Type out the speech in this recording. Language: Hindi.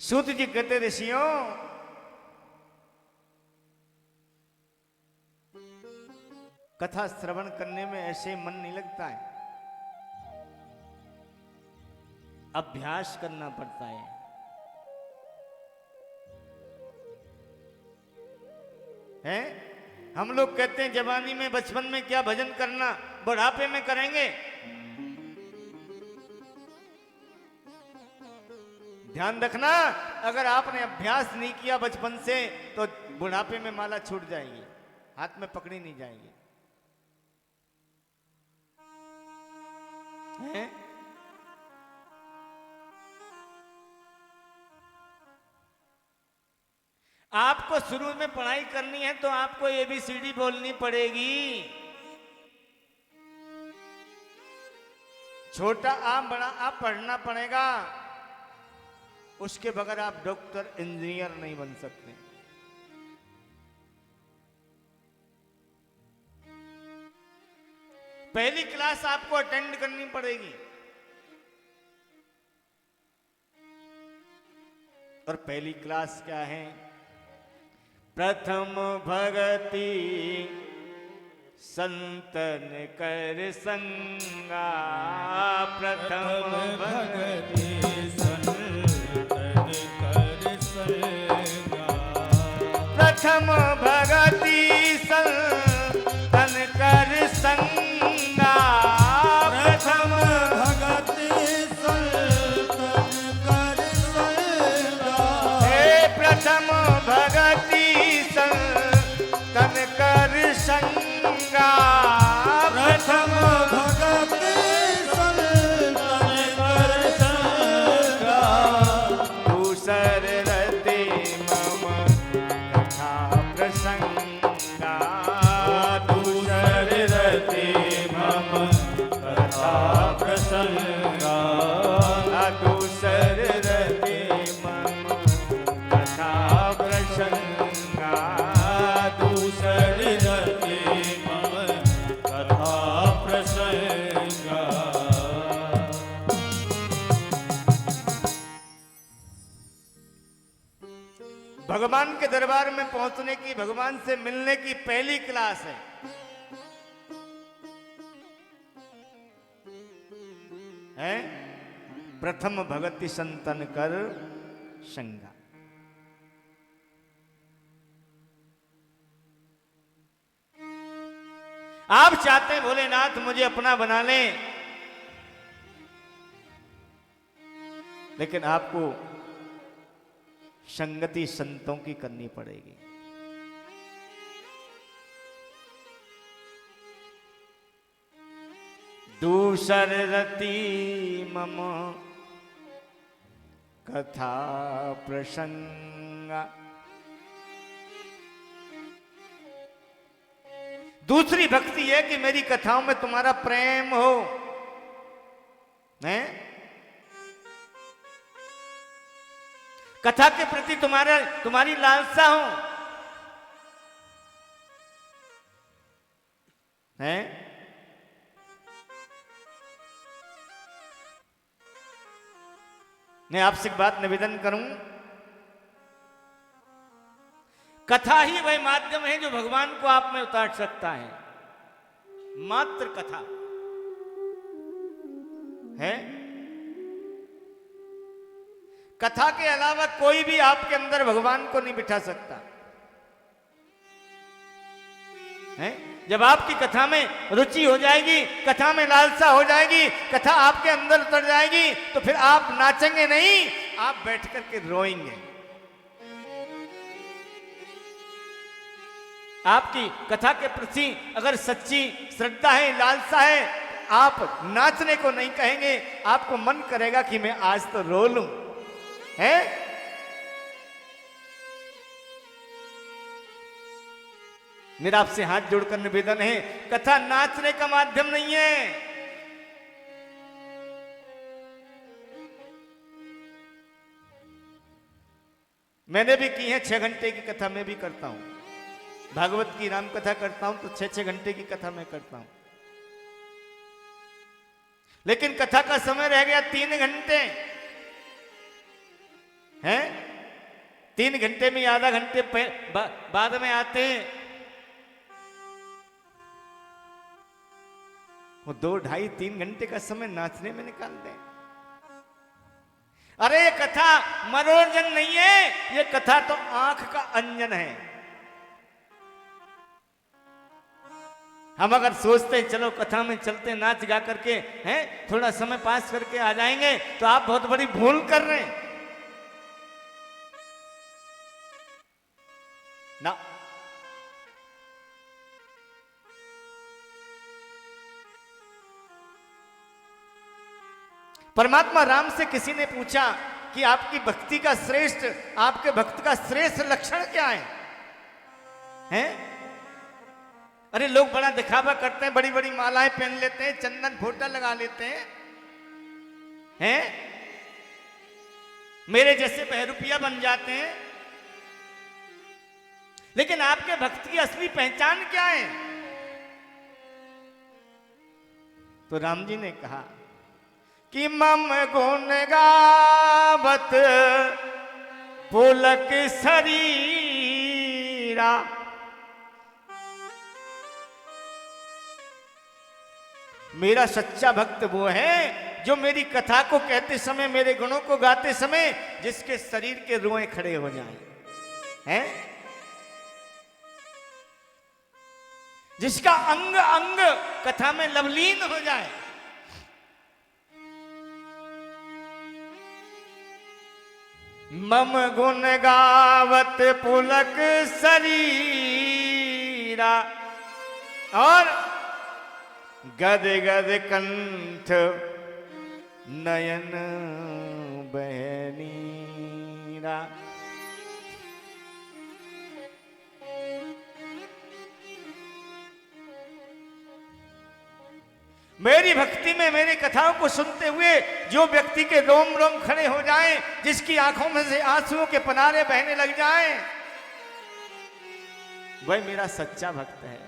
सूत जी कहते ऋषियों, कथा श्रवण करने में ऐसे मन नहीं लगता है, अभ्यास करना पड़ता है। हम लोग कहते हैं जवानी में बचपन में क्या भजन करना, बुढ़ापे में करेंगे। ध्यान रखना, अगर आपने अभ्यास नहीं किया बचपन से तो बुढ़ापे में माला छूट जाएगी, हाथ में पकड़ी नहीं जाएगी। हैं? आपको शुरू में पढ़ाई करनी है तो आपको ABCD बोलनी पड़ेगी। छोटा आ बड़ा आ पढ़ना पड़ेगा, उसके बगैर आप डॉक्टर इंजीनियर नहीं बन सकते। पहली क्लास आपको अटेंड करनी पड़ेगी, और पहली क्लास क्या है? प्रथम भगति संतन कर संगा, प्रथम भगति संतन कर संगा, प्रथम भगति संतन कर संगा, प्रथम भगति संतन कर संगा, हे प्रथम भगति संतन कर संगा, प्रथम भगति संतन कर संगा, दूसर रति मम कथा प्रसंगा, दूसर रति मम कथा प्रसंगा, दूसर रति मम कथा प्रसंगा, दूसर रति मम कथा प्रसंगा। भगवान के दरबार में पहुंचने की, भगवान से मिलने की पहली क्लास है प्रथम भगति संतन कर संगा। आप चाहते हैं भोलेनाथ मुझे अपना बना लें, लेकिन आपको संगति संतों की करनी पड़ेगी। दूसर रति मम कथा प्रसंगा, दूसरी भक्ति है कि मेरी कथाओं में तुम्हारा प्रेम हो, हैं? कथा के प्रति तुम्हारी लालसा हो, हैं? मैं आपसे एक बात निवेदन करूं, कथा ही वह माध्यम है जो भगवान को आप में उतार सकता है। मात्र कथा है, कथा के अलावा कोई भी आपके अंदर भगवान को नहीं बिठा सकता है। जब आपकी कथा में रुचि हो जाएगी, कथा में लालसा हो जाएगी, कथा आपके अंदर उतर जाएगी, तो फिर आप नाचेंगे नहीं, आप बैठ करके रोएंगे। आपकी कथा के प्रति अगर सच्ची श्रद्धा है, लालसा है, आप नाचने को नहीं कहेंगे, आपको मन करेगा कि मैं आज तो रो लूं, है? मेरा आपसे हाथ जोड़कर निवेदन है, कथा नाचने का माध्यम नहीं है। मैंने भी की है 6 घंटे की कथा, मैं भी करता हूं। भागवत की राम कथा करता हूं तो 6-6 घंटे की कथा मैं करता हूं, लेकिन कथा का समय रह गया 3 घंटे। हैं? 3 घंटे में आधा घंटे बाद में आते हैं, वो 2, 2.5, 3 घंटे का समय नाचने में निकाल दें। अरे ये कथा मनोरंजन नहीं है, ये कथा तो आंख का अंजन है। हम अगर सोचते हैं चलो कथा में चलते नाच गा करके हैं, थोड़ा समय पास करके आ जाएंगे, तो आप बहुत बड़ी भूल कर रहे हैं ना। परमात्मा राम से किसी ने पूछा कि आपकी भक्ति का श्रेष्ठ, आपके भक्त का श्रेष्ठ लक्षण क्या है? हैं? अरे लोग बड़ा दिखावा करते हैं, बड़ी बड़ी मालाएं पहन लेते हैं, चंदन फोटा लगा लेते हैं, हैं? मेरे जैसे बहरूपिया बन जाते हैं, लेकिन आपके भक्त की असली पहचान क्या है? तो राम जी ने कहा कि मम गुण गावत पुलक शरीरा, मेरा सच्चा भक्त वो है जो मेरी कथा को कहते समय, मेरे गुणों को गाते समय जिसके शरीर के रोए खड़े हो जाएं, हैं? जिसका अंग अंग कथा में लवलीन हो जाए। मम गुण गावत पुलक शरीरा, और गद गद कंठ नयन बहनीरा। मेरी भक्ति में, मेरी कथाओं को सुनते हुए जो व्यक्ति के रोम रोम खड़े हो जाएं, जिसकी आंखों में से आंसुओं के पनारे बहने लग जाएं, वह मेरा सच्चा भक्त है।